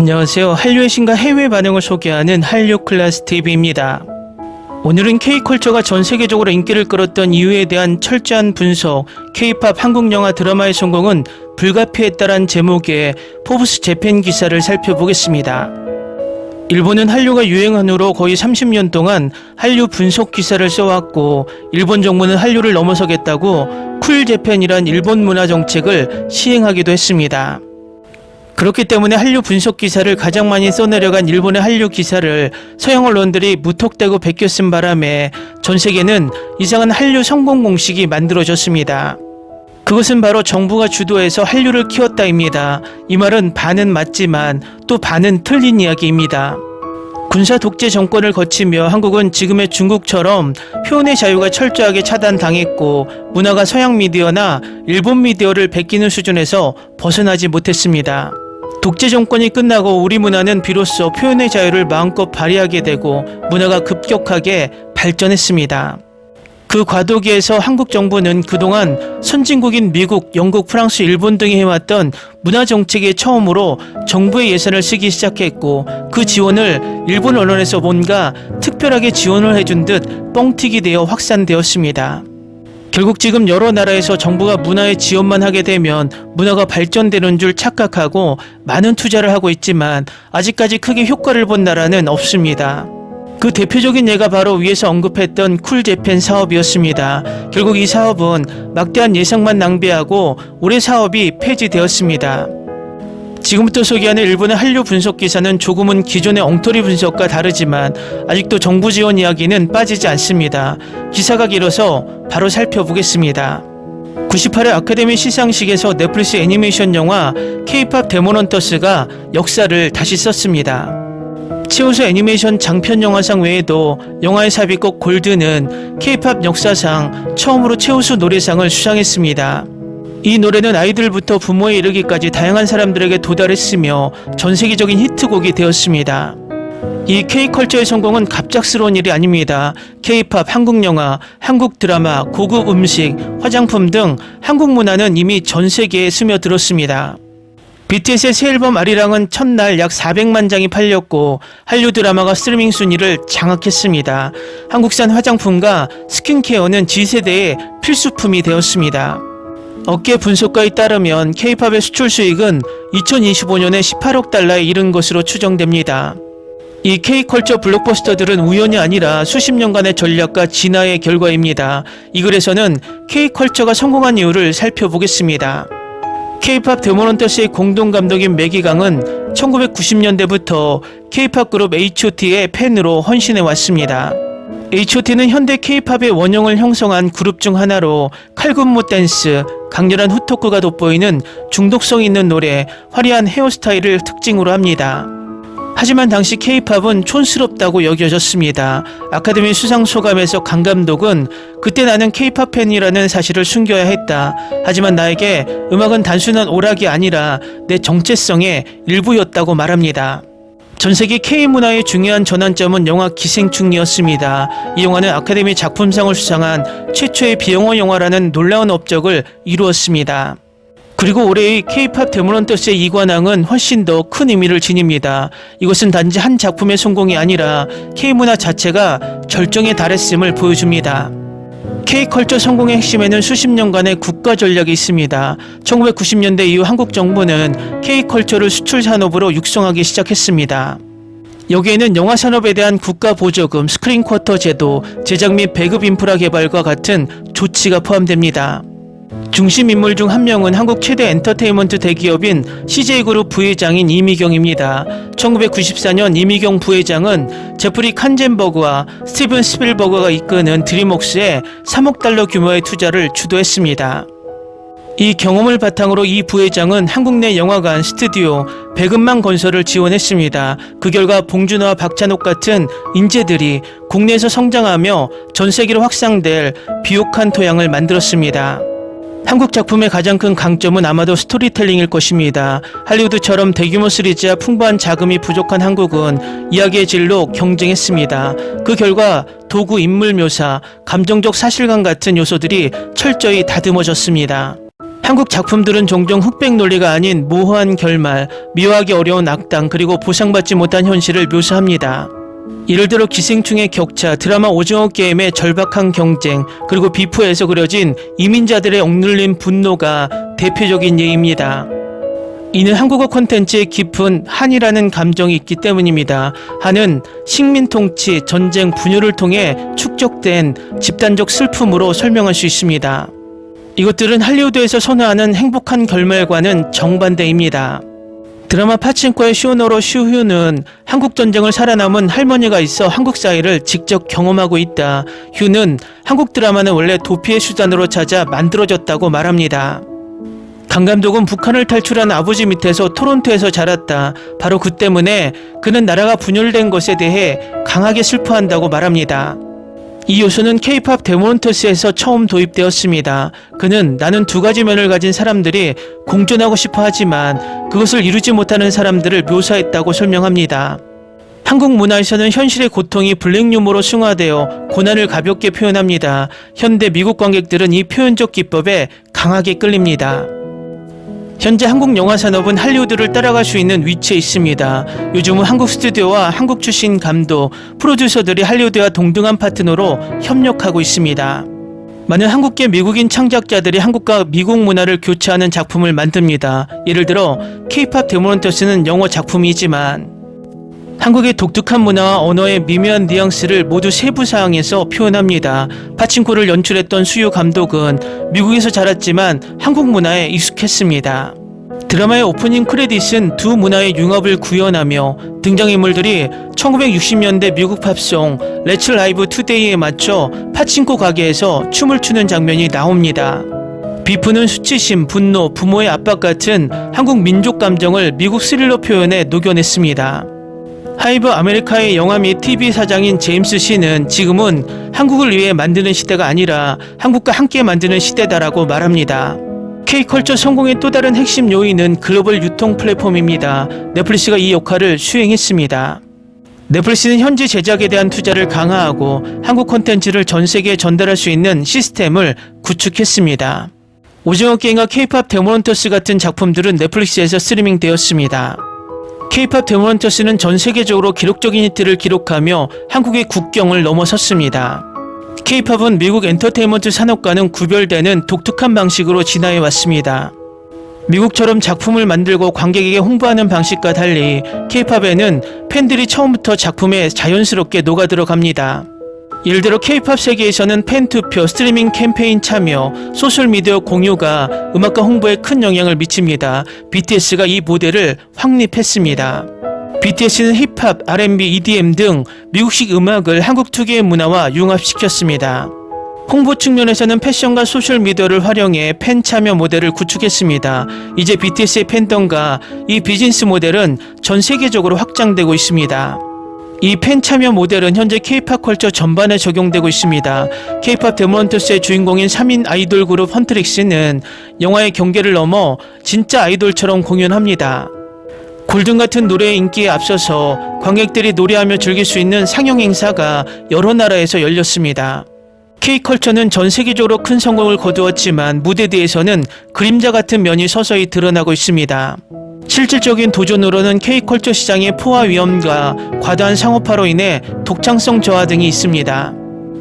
안녕하세요. 한류의 신과 해외 반응을 소개하는 한류 클래스 TV입니다. 오늘은 K컬처가 전 세계적으로 인기를 끌었던 이유에 대한 철저한 분석, K-팝 한국 영화 드라마의 성공은 불가피했다란 제목의 포브스 재팬 기사를 살펴보겠습니다. 일본은 한류가 유행한 후로 거의 30년 동안 한류 분석 기사를 써왔고, 일본 정부는 한류를 넘어서겠다고 쿨 재팬이란 일본 문화 정책을 시행하기도 했습니다. 그렇기 때문에 한류 분석 기사를 가장 많이 써내려간 일본의 한류 기사를 서양 언론들이 무턱대고 베껴 쓴 바람에 전 세계는 이상한 한류 성공 공식이 만들어졌습니다. 그것은 바로 정부가 주도해서 한류를 키웠다입니다. 이 말은 반은 맞지만 또 반은 틀린 이야기입니다. 군사 독재 정권을 거치며 한국은 지금의 중국처럼 표현의 자유가 철저하게 차단당했고, 문화가 서양 미디어나 일본 미디어를 베끼는 수준에서 벗어나지 못했습니다. 독재 정권이 끝나고 우리 문화는 비로소 표현의 자유를 마음껏 발휘하게 되고 문화가 급격하게 발전했습니다. 그 과도기에서 한국 정부는 그동안 선진국인 미국, 영국, 프랑스, 일본 등이 해왔던 문화 정책에 처음으로 정부의 예산을 쓰기 시작했고, 그 지원을 일본 언론에서 뭔가 특별하게 지원을 해준 듯 뻥튀기 되어 확산되었습니다. 결국 지금 여러 나라에서 정부가 문화에 지원만 하게 되면 문화가 발전되는 줄 착각하고 많은 투자를 하고 있지만 아직까지 크게 효과를 본 나라는 없습니다. 그 대표적인 예가 바로 위에서 언급했던 쿨 재팬 사업이었습니다. 결국 이 사업은 막대한 예산만 낭비하고 올해 사업이 폐지되었습니다. 지금부터 소개하는 일본의 한류 분석 기사는 조금은 기존의 엉터리 분석과 다르지만 아직도 정부 지원 이야기는 빠지지 않습니다. 기사가 길어서 바로 살펴보겠습니다. 98회 아카데미 시상식에서 넷플릭스 애니메이션 영화 K-팝 데몬헌터스가 역사를 다시 썼습니다. 최우수 애니메이션 장편 영화상 외에도 영화의 삽입곡 골드는 K-팝 역사상 처음으로 최우수 노래상을 수상했습니다. 이 노래는 아이들부터 부모에 이르기까지 다양한 사람들에게 도달했으며 전 세계적인 히트곡이 되었습니다. 이 K컬처의 성공은 갑작스러운 일이 아닙니다. K-팝, 한국 영화, 한국 드라마, 고급 음식, 화장품 등 한국 문화는 이미 전 세계에 스며들었습니다. BTS의 새 앨범 아리랑은 첫날 약 400만 장이 팔렸고, 한류 드라마가 스트리밍 순위를 장악했습니다. 한국산 화장품과 스킨케어는 G세대의 필수품이 되었습니다. 업계 분석가에 따르면 K-팝의 수출 수익은 2025년에 18억 달러에 이른 것으로 추정됩니다. 이 K컬처 블록버스터들은 우연이 아니라 수십 년간의 전략과 진화의 결과입니다. 이 글에서는 K컬처가 성공한 이유를 살펴보겠습니다. K-팝 데몬헌터스의 공동 감독인 매기강은 1990년대부터 K-팝 그룹 H.O.T의 팬으로 헌신해 왔습니다. H.O.T는 현대 K-팝의 원형을 형성한 그룹 중 하나로 칼군무 댄스, 강렬한 후토크가 돋보이는 중독성 있는 노래, 화려한 헤어스타일을 특징으로 합니다. 하지만 당시 K-팝은 촌스럽다고 여겨졌습니다. 아카데미 수상 소감에서 강 감독은 그때 나는 K-팝 팬이라는 사실을 숨겨야 했다. 하지만 나에게 음악은 단순한 오락이 아니라 내 정체성의 일부였다고 말합니다. 전세계 K문화의 중요한 전환점은 영화 기생충이었습니다. 이 영화는 아카데미 작품상을 수상한 최초의 비영어 영화라는 놀라운 업적을 이루었습니다. 그리고 올해의 K-팝 데몬헌터스의 이관왕은 훨씬 더 큰 의미를 지닙니다. 이것은 단지 한 작품의 성공이 아니라 K문화 자체가 절정에 달했음을 보여줍니다. K컬처 성공의 핵심에는 수십 년간의 국가 전략이 있습니다. 1990년대 이후 한국 정부는 K컬처를 수출 산업으로 육성하기 시작했습니다. 여기에는 영화 산업에 대한 국가 보조금, 스크린 쿼터 제도, 제작 및 배급 인프라 개발과 같은 조치가 포함됩니다. 중심 인물 중 한 명은 한국 최대 엔터테인먼트 대기업인 CJ그룹 부회장인 이미경입니다. 1994년 이미경 부회장은 제프리 칸젠버그와 스티븐 스필버그가 이끄는 드림웍스에 3억 달러 규모의 투자를 주도했습니다. 이 경험을 바탕으로 이 부회장은 한국 내 영화관, 스튜디오, 배급망 건설을 지원했습니다. 그 결과 봉준호와 박찬욱 같은 인재들이 국내에서 성장하며 전 세계로 확산될 비옥한 토양을 만들었습니다. 한국 작품의 가장 큰 강점은 아마도 스토리텔링일 것입니다. 할리우드처럼 대규모 시리즈와 풍부한 자금이 부족한 한국은 이야기의 질로 경쟁했습니다. 그 결과 도구, 인물 묘사, 감정적 사실감 같은 요소들이 철저히 다듬어졌습니다. 한국 작품들은 종종 흑백 논리가 아닌 모호한 결말, 미화하기 어려운 악당, 그리고 보상받지 못한 현실을 묘사합니다. 예를 들어 기생충의 격차, 드라마 오징어 게임의 절박한 경쟁, 그리고 비프에서 그려진 이민자들의 억눌린 분노가 대표적인 예입니다. 이는 한국어 콘텐츠에 깊은 한이라는 감정이 있기 때문입니다. 한은 식민 통치, 전쟁, 분열을 통해 축적된 집단적 슬픔으로 설명할 수 있습니다. 이것들은 할리우드에서 선호하는 행복한 결말과는 정반대입니다. 드라마 파친코의 쇼노로 슈휴는 한국 전쟁을 살아남은 할머니가 있어 한국 사회를 직접 경험하고 있다. 휴는 한국 드라마는 원래 도피의 수단으로 찾아 만들어졌다고 말합니다. 강 감독은 북한을 탈출한 아버지 밑에서 토론토에서 자랐다. 바로 그 때문에 그는 나라가 분열된 것에 대해 강하게 슬퍼한다고 말합니다. 이 요소는 K-팝 데모넌터스에서 처음 도입되었습니다. 그는 나는 두 가지 면을 가진 사람들이 공존하고 싶어 하지만 그것을 이루지 못하는 사람들을 묘사했다고 설명합니다. 한국 문화에서는 현실의 고통이 블랙 유머로 승화되어 고난을 가볍게 표현합니다. 현대 미국 관객들은 이 표현적 기법에 강하게 끌립니다. 현재 한국 영화 산업은 할리우드를 따라갈 수 있는 위치에 있습니다. 요즘은 한국 스튜디오와 한국 출신 감독, 프로듀서들이 할리우드와 동등한 파트너로 협력하고 있습니다. 많은 한국계 미국인 창작자들이 한국과 미국 문화를 교차하는 작품을 만듭니다. 예를 들어 K-팝 데모넌터스는 영어 작품이지만 한국의 독특한 문화와 언어의 미묘한 뉘앙스를 모두 세부 사항에서 표현합니다. 파친코를 연출했던 수유 감독은 미국에서 자랐지만 한국 문화에 익숙했습니다. 드라마의 오프닝 크레딧은 두 문화의 융합을 구현하며 등장인물들이 1960년대 미국 팝송 Let's Live Today에 맞춰 파친코 가게에서 춤을 추는 장면이 나옵니다. 비프는 수치심, 분노, 부모의 압박 같은 한국 민족 감정을 미국 스릴러 표현에 녹여냈습니다. 하이브 아메리카의 영화 및 TV 사장인 제임스 씨는 지금은 한국을 위해 만드는 시대가 아니라 한국과 함께 만드는 시대다라고 말합니다. K컬처 성공의 또 다른 핵심 요인은 글로벌 유통 플랫폼입니다. 넷플릭스가 이 역할을 수행했습니다. 넷플릭스는 현지 제작에 대한 투자를 강화하고 한국 콘텐츠를 전 세계에 전달할 수 있는 시스템을 구축했습니다. 오징어 게임과 K-팝 데모넌터스 같은 작품들은 넷플릭스에서 스트리밍 되었습니다. K-팝 데모넌터스는 전 세계적으로 기록적인 히트를 기록하며 한국의 국경을 넘어섰습니다. K-팝은 미국 엔터테인먼트 산업과는 구별되는 독특한 방식으로 진화해 왔습니다. 미국처럼 작품을 만들고 관객에게 홍보하는 방식과 달리 K-팝에는 팬들이 처음부터 작품에 자연스럽게 녹아들어갑니다. 예를 들어 K-팝 세계에서는 팬투표, 스트리밍 캠페인 참여, 소셜미디어 공유가 음악과 홍보에 큰 영향을 미칩니다. BTS가 이 모델을 확립했습니다. BTS는 힙합, R&B, EDM 등 미국식 음악을 한국 특유의 문화와 융합시켰습니다. 홍보 측면에서는 패션과 소셜미디어를 활용해 팬 참여 모델을 구축했습니다. 이제 BTS의 팬덤과 이 비즈니스 모델은 전 세계적으로 확장되고 있습니다. 이 팬 참여 모델은 현재 K-팝 컬처 전반에 적용되고 있습니다. K-팝 데모넌터스의 주인공인 3인 아이돌 그룹 헌트릭스는 영화의 경계를 넘어 진짜 아이돌처럼 공연합니다. 골든 같은 노래의 인기에 앞서서 관객들이 노래하며 즐길 수 있는 상영 행사가 여러 나라에서 열렸습니다. K컬처는 전 세계적으로 큰 성공을 거두었지만 무대 뒤에서는 그림자 같은 면이 서서히 드러나고 있습니다. 실질적인 도전으로는 K컬처 시장의 포화 위험과 과다한 상업화로 인해 독창성 저하 등이 있습니다.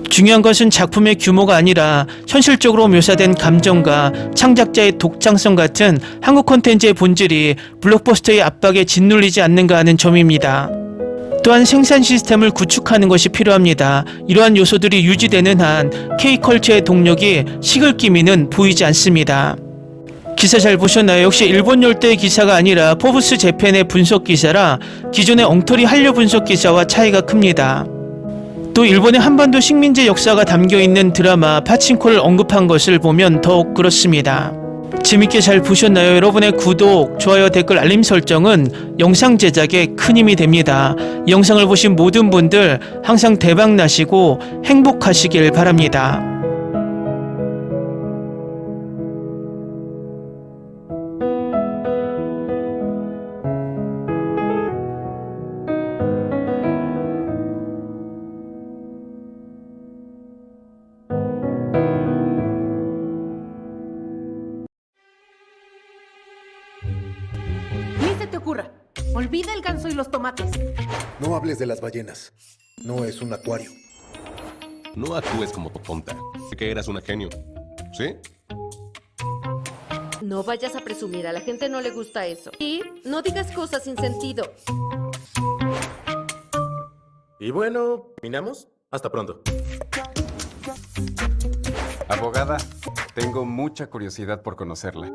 중요한 것은 작품의 규모가 아니라 현실적으로 묘사된 감정과 창작자의 독창성 같은 한국 콘텐츠의 본질이 블록버스터의 압박에 짓눌리지 않는가 하는 점입니다. 또한 생산 시스템을 구축하는 것이 필요합니다. 이러한 요소들이 유지되는 한 K컬처의 동력이 식을 기미는 보이지 않습니다. 기사 잘 보셨나요? 역시 일본 열대의 기사가 아니라 포브스 재팬의 분석 기사라 기존의 엉터리 한류 분석 기사와 차이가 큽니다. 또 일본의 한반도 식민지 역사가 담겨있는 드라마 파친코를 언급한 것을 보면 더욱 그렇습니다. 재밌게 잘 보셨나요? 여러분의 구독, 좋아요, 댓글, 알림 설정은 영상 제작에 큰 힘이 됩니다. 이 영상을 보신 모든 분들 항상 대박 나시고 행복하시길 바랍니다. Olvida el ganso y los tomates. No hables de las ballenas. No es un acuario. No actúes como tu tonta. Que eras una genio. ¿Sí? No vayas a presumir, a la gente no le gusta eso. Y no digas cosas sin sentido. Y bueno, ¿terminamos? Hasta pronto. Abogada, tengo mucha curiosidad por conocerla.